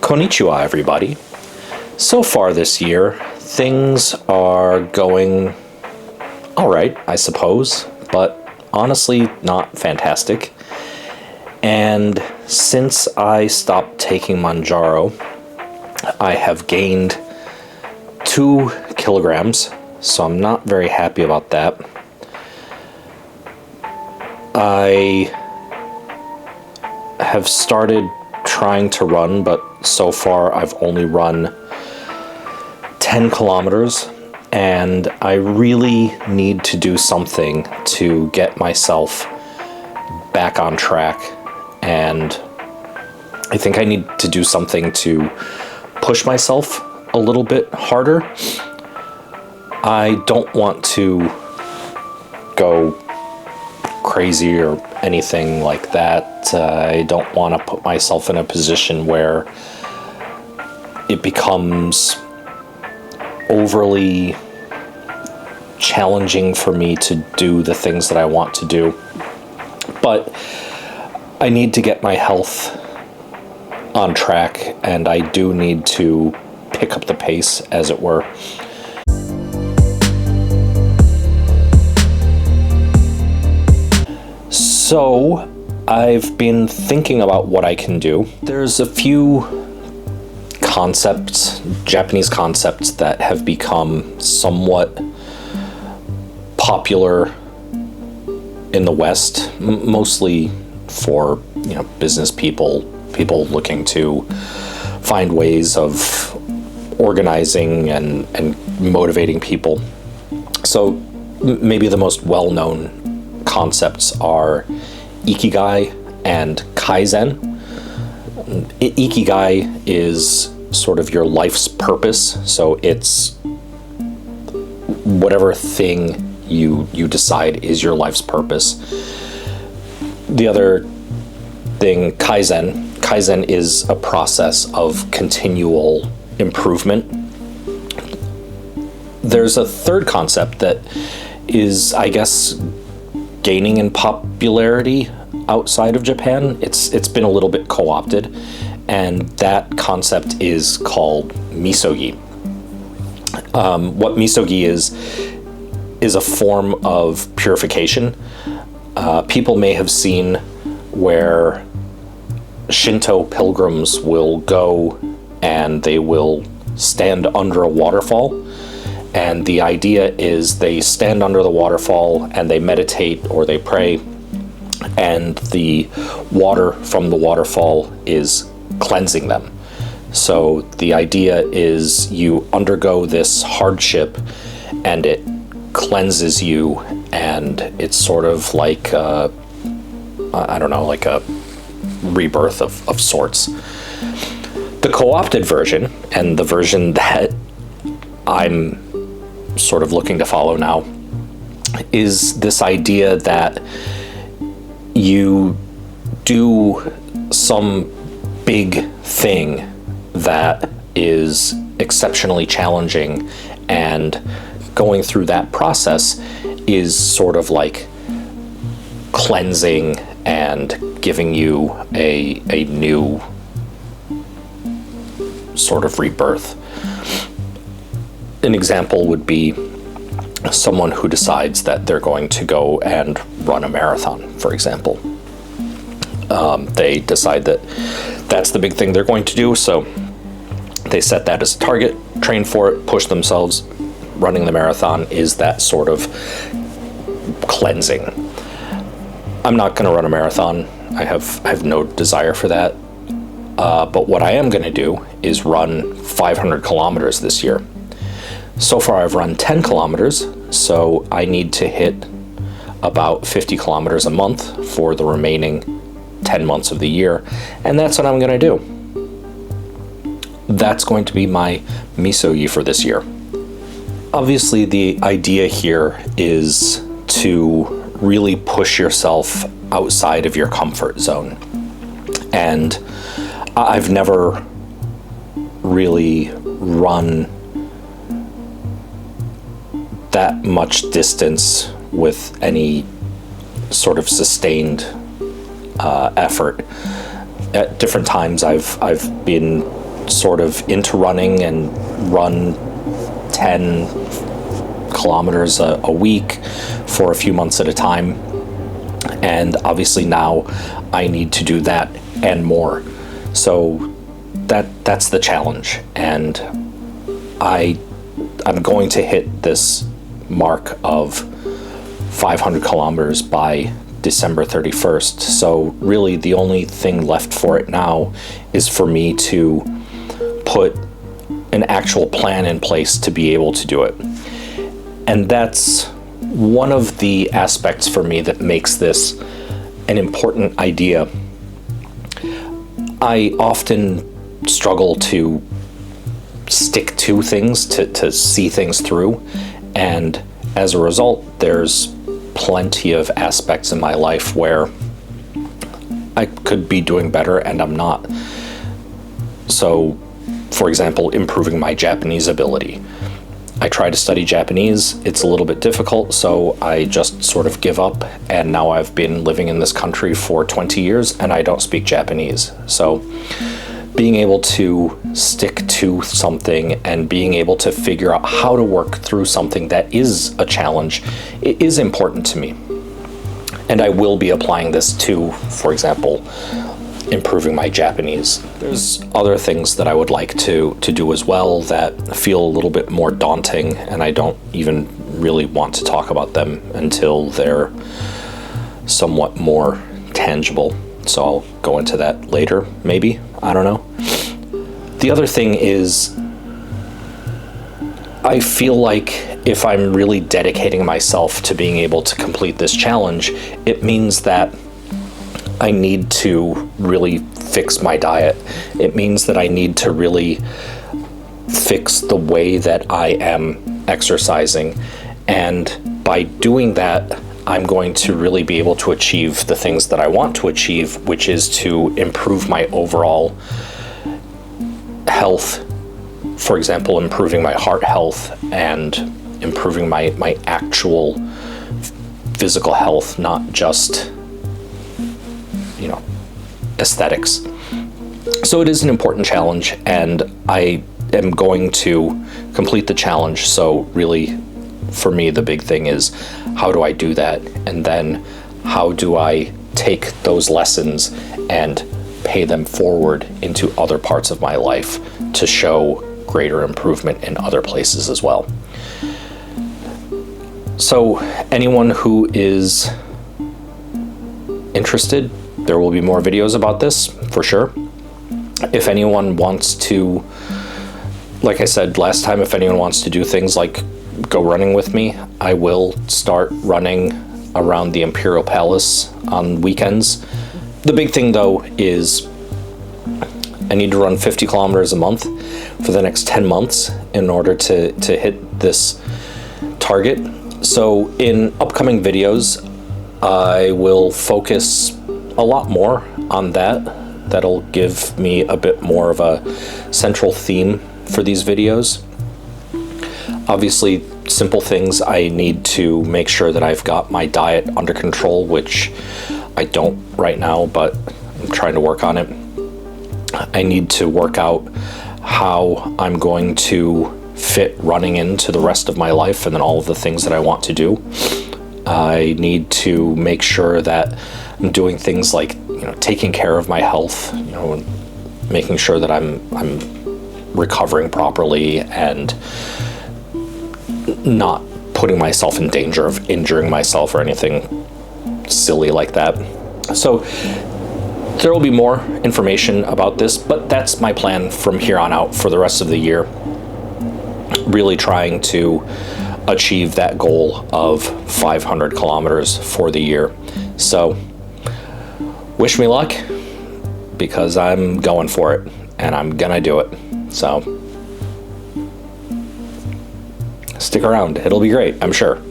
Konnichiwa, everybody. So far this year, things are going all right, I suppose, but honestly not fantastic. And since I stopped taking Manjaro, I have gained 2 kilograms, so I'm not very happy about that. I have started trying to run, but so far I've only run 10 kilometers, and I really need to do something to get myself back on track. And I think I need to do something to push myself a little bit harder. I don't want to go crazy or anything like that. I don't want to put myself in a position where it becomes overly challenging for me to do the things that I want to do. But I need to get my health on track, and I do need to pick up the pace, as it were. So I've been thinking about what I can do. There's a few concepts, Japanese concepts, that have become somewhat popular in the West, mostly for business people looking to find ways of organizing and motivating people. So maybe the most well-known concepts are Ikigai and Kaizen. Ikigai is sort of your life's purpose, so it's whatever thing you decide is your life's purpose. The other thing, Kaizen is a process of continual improvement. There's a third concept that is, I guess, gaining in popularity outside of Japan. It's been a little bit co-opted, and that concept is called Misogi. What Misogi is a form of purification. People may have seen where Shinto pilgrims will go and they will stand under a waterfall. And the idea is they stand under the waterfall and they meditate or they pray, and the water from the waterfall is cleansing them. So the idea is you undergo this hardship and it cleanses you, and it's sort of like a rebirth of sorts. The co-opted version, and the version that I'm sort of looking to follow now, is this idea that you do some big thing that is exceptionally challenging, and going through that process is sort of like cleansing and giving you a new sort of rebirth. An example would be someone who decides that they're going to go and run a marathon, for example. They decide that that's the big thing they're going to do, so they set that as a target, train for it, push themselves. Running the marathon is that sort of cleansing. I'm not going to run a marathon. I have no desire for that. But what I am going to do is run 500 kilometers this year. So far I've run 10 kilometers, so I need to hit about 50 kilometers a month for the remaining 10 months of the year, and that's what I'm going to do. That's going to be my Misogi for this year. Obviously, the idea here is to really push yourself outside of your comfort zone. And I've never really run that much distance with any sort of sustained effort. At different times I've been sort of into running and run 10 kilometers a week for a few months at a time. And obviously now I need to do that and more. So that's the challenge. And I'm going to hit this mark of 500 kilometers by December 31st. So really the only thing left for it now is for me to put an actual plan in place to be able to do it. And that's one of the aspects for me that makes this an important idea. I often struggle to stick to things, to see things through, and as a result, there's plenty of aspects in my life where I could be doing better and I'm not. So, for example, improving my Japanese ability. I try to study Japanese, it's a little bit difficult, so I just sort of give up, and now I've been living in this country for 20 years and I don't speak Japanese. So being able to stick to something and being able to figure out how to work through something that is a challenge, it is important to me. And I will be applying this to, for example, improving my Japanese. There's other things that I would like to do as well that feel a little bit more daunting, and I don't even really want to talk about them until they're somewhat more tangible. So I'll go into that later, maybe. I don't know. The other thing is, I feel like if I'm really dedicating myself to being able to complete this challenge, it means that I need to really fix my diet. It means that I need to really fix the way that I am exercising. And by doing that, I'm going to really be able to achieve the things that I want to achieve, which is to improve my overall health. For example, improving my heart health and improving my actual physical health, not just, aesthetics. So it is an important challenge, and I am going to complete the challenge. So really, for me, the big thing is, how do I do that? And then how do I take those lessons and pay them forward into other parts of my life to show greater improvement in other places as well? So anyone who is interested, there will be more videos about this for sure. If anyone wants to, like I said last time, if anyone wants to do things like go running with me, I will start running around the Imperial Palace on weekends. The big thing though is I need to run 50 kilometers a month for the next 10 months in order to hit this target. So in upcoming videos, I will focus a lot more on that. That'll give me a bit more of a central theme for these videos. Obviously, simple things, I need to make sure that I've got my diet under control, which I don't right now, but I'm trying to work on it. I need to work out how I'm going to fit running into the rest of my life and then all of the things that I want to do. I need to make sure that I'm doing things like, taking care of my health, making sure that I'm recovering properly and not putting myself in danger of injuring myself or anything silly like that. So there will be more information about this, but that's my plan from here on out for the rest of the year. Really trying to achieve that goal of 500 kilometers for the year. So wish me luck, because I'm going for it and I'm gonna do it. So stick around, it'll be great, I'm sure.